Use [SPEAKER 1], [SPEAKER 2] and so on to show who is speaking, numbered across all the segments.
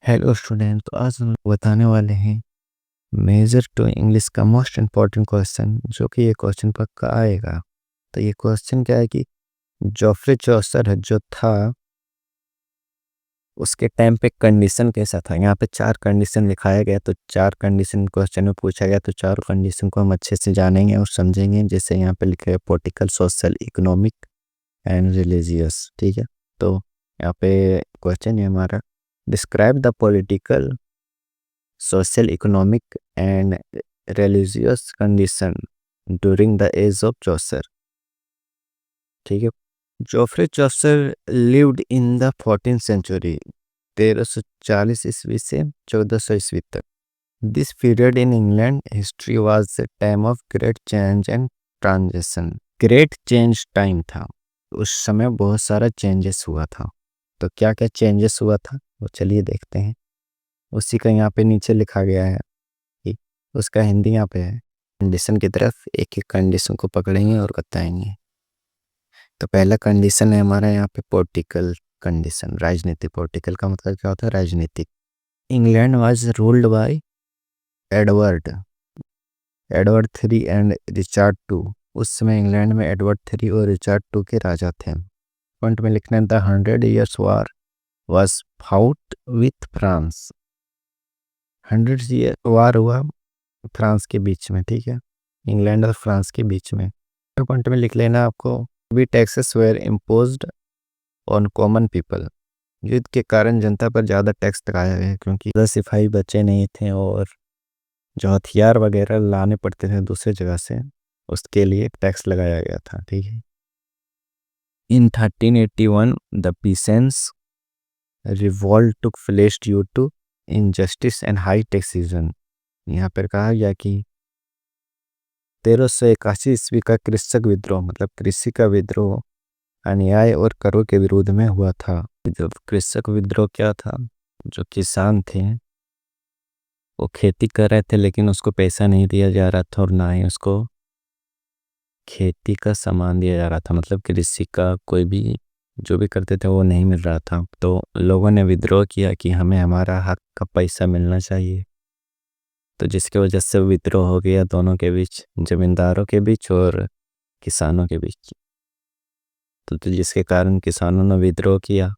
[SPEAKER 1] Hello student, तो आज हम लोग बताने वाले हैं मेजर टू इंग्लिश का मोस्ट इम्पॉर्टेंट क्वेश्चन, जो कि ये क्वेश्चन पक्का आएगा। तो ये क्वेश्चन क्या है कि जोफ्रे चौसर है जो था, उसके टाइम पे कंडीशन कैसा था। यहाँ पे 4 कंडीशन लिखाया गया, तो 4 कंडीशन क्वेश्चन में पूछा गया, तो 4 कंडीशन को हम अच्छे से जानेंगे और समझेंगे। जैसे यहाँ पे लिखा है political, social, economic and religious. ठीक है, तो यहाँ पे क्वेश्चन है हमारा, describe the political, social, economic, and religious condition during the age of Chaucer। ठीक है, Geoffrey Chaucer lived in the 14th century, 1340 ईस्वी से 1400 ईस्वी तक। This period in England history was the time of great change and transition. Great change time था, उस समय बहुत सारा चेंजेस हुआ था। तो क्या क्या चेंजेस हुआ था वो चलिए देखते हैं। उसी का यहाँ पे नीचे लिखा गया है, कि उसका हिंदी यहाँ पे है। कंडीशन की तरफ एक एक कंडीशन को पकड़ेंगे और बताएंगे। तो पहला कंडीशन है हमारा यहाँ पे पॉलिटिकल कंडीशन, राजनीतिक। पॉलिटिकल का मतलब क्या होता है? राजनीतिक। England was ruled by Edward Edward three and Richard two. उस समय इंग्लैंड में एडवर्ड थ्री और रिचार्ड टू के राजा थे। पॉइंट में लिखना है, the 100 Years War was fought with France। 100 Year war हुआ फ्रांस के बीच में। ठीक है, इंग्लैंड और फ्रांस के बीच में। पॉइंट में लिख लेना आपको, we taxes were imposed on common people. युद्ध के कारण जनता पर ज़्यादा टैक्स लगाया गया, क्योंकि ज़्यादा सिपाही बचे नहीं थे और जो हथियार वगैरह लाने पड़ते थे दूसरे जगह से, उसके लिए टैक्स लगाया गया था। ठीक है, in 1381 the peasants revolt took place due to injustice and high taxation. यहाँ पर कहा गया कि 1381 ईस्वी का कृषक विद्रोह, मतलब कृषि का विद्रोह, अन्याय और करों के विरोध में हुआ था। जब कृषक विद्रोह क्या था, जो किसान थे वो खेती कर रहे थे, लेकिन उसको पैसा नहीं दिया जा रहा था और ना ही उसको खेती का सामान दिया जा रहा था। मतलब कृषि का कोई भी जो भी करते थे वो नहीं मिल रहा था। तो लोगों ने विद्रोह किया कि हमें हमारा हक का पैसा मिलना चाहिए। तो जिसकी वजह से विद्रोह हो गया दोनों के बीच, जमींदारों के बीच और किसानों के बीच। तो जिसके कारण किसानों ने विद्रोह किया,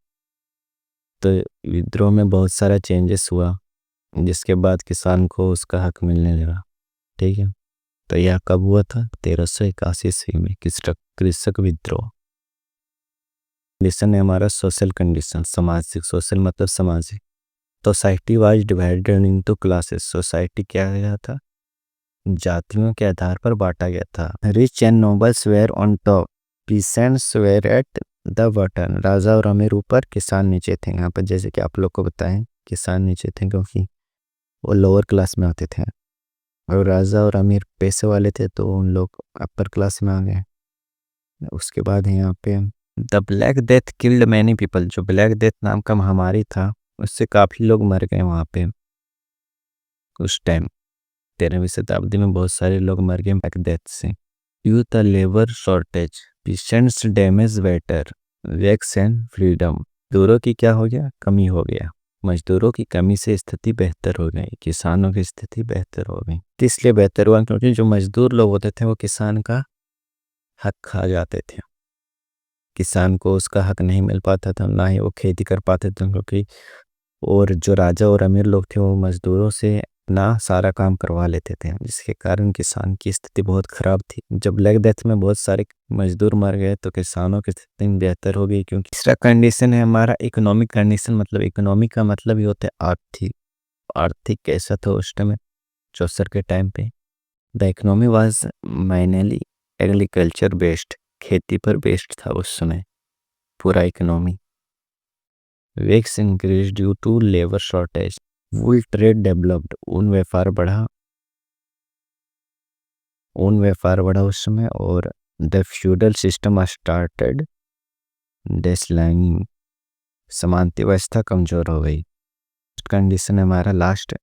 [SPEAKER 1] तो विद्रोह में बहुत सारा चेंजेस हुआ, जिसके बाद किसान को उसका हक मिलने लगा। ठीक है, तो यह कब हुआ था? 1381 ईस्वी में, कृषक विद्रोह। कंडीशन है हमारा सोशल कंडीशन, सामाजिक। सोशल मतलब सामाजिक। Society was divided into classes. Society क्या गया था? जातियों के आधार पर बांटा गया था। Rich and nobles were on top, peasants were at the bottom. राजा और अमीर ऊपर, किसान नीचे थे। यहाँ पर जैसे कि आप लोग को बताएं, किसान नीचे थे क्योंकि वो लोअर क्लास में आते थे, और राजा और अमीर पैसे वाले थे, तो उन लोग अपर क्लास में आ गए। उसके बाद है यहाँ पे, the black death killed many people. जो ब्लैक डेथ नाम का महामारी था, उससे काफ़ी लोग मर गए वहाँ पे उस टाइम। 13वीं शताब्दी में बहुत सारे लोग मर गए ब्लैक डेथ से। Due the labour shortage, patients damage waiter, wax and freedom. मजदूरों की क्या हो गया? कमी हो गया। मजदूरों की कमी से स्थिति बेहतर हो गई, किसानों की स्थिति बेहतर हो गई। इसलिए बेहतर हुआ क्योंकि जो मजदूर लोग होते थे वो किसान का हक खा जाते थे। किसान को उसका हक नहीं मिल पाता था, ना ही वो खेती कर पाते थे, क्योंकि और जो राजा और अमीर लोग थे वो मजदूरों से ना सारा काम करवा लेते थे, जिसके कारण किसान की स्थिति बहुत खराब थी। जब ब्लैक डेथ में बहुत सारे मजदूर मर गए, तो किसानों की स्थिति बेहतर हो गई। क्योंकि तीसरा कंडीशन है हमारा इकोनॉमिक कंडीशन। मतलब इकोनॉमिक का मतलब ये होता है आर्थिक। आर्थिक कैसा था उस टाइम, चौसर के टाइम पे? The economy was mainly agriculture based. खेती पर बेस्ड था उस समय पूरा economy. Wages increase due to labour shortage. Wool trade developed. ऊन व्यापार बढ़ा उस समय। और the feudal system started declining. समानता व्यवस्था कमजोर हो गई। कंडीशन हमारा लास्ट,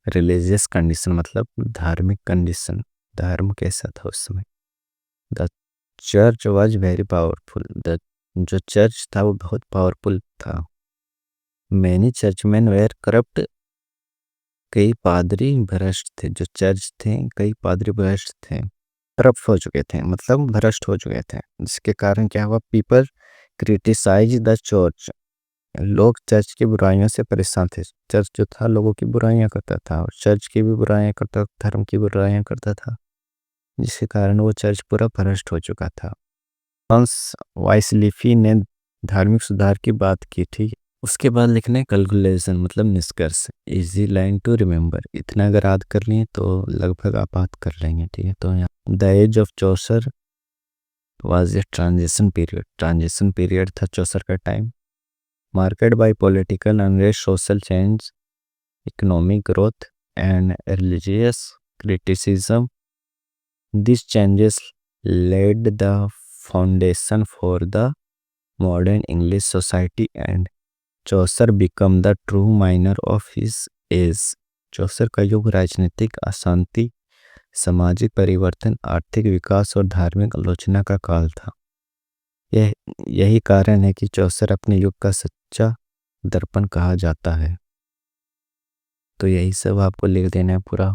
[SPEAKER 1] रिलीजियस कंडीशन, मतलब धार्मिक कंडीशन। धर्म कैसा था उस समय? The church was very powerful. The जो चर्च था वो बहुत पावरफुल था। मैनी चर्चमैन वेयर करप्ट, कई पादरी भ्रष्ट थे। जो चर्च थे, कई पादरी भ्रष्ट थे, करप्ट हो चुके थे, मतलब भ्रष्ट हो चुके थे, जिसके कारण क्या हुआ, पीपल क्रिटिसाइज द चर्च, लोग चर्च की बुराइयों से परेशान थे। चर्च जो था लोगों की बुराइयां करता था, और चर्च की भी बुराइयां करता, धर्म की बुराइयां करता था, जिसके कारण वो चर्च पूरा भ्रष्ट हो चुका था। हंस वाइसलीफी ने धार्मिक सुधार की बात की थी। उसके बाद लिखने कैलकुलेशन, मतलब निष्कर्ष, इजी लाइन टू रिमेंबर, इतना अगर याद कर लिए तो लगभग आप बात कर लेंगे। ठीक है, तो यहाँ the age of Chaucer was a transition period था चौसर का time, marked by political unrest, social change, economic growth and religious criticism. These changes laid the foundation for the modern English society and Chaucer became the true minor of his age. चौसर का युग राजनीतिक अशांति, सामाजिक परिवर्तन, आर्थिक विकास और धार्मिक आलोचना का काल था। यही कारण है कि चौसर अपने युग का सच्चा दर्पण कहा जाता है। तो यही सब आपको लिख देना है पूरा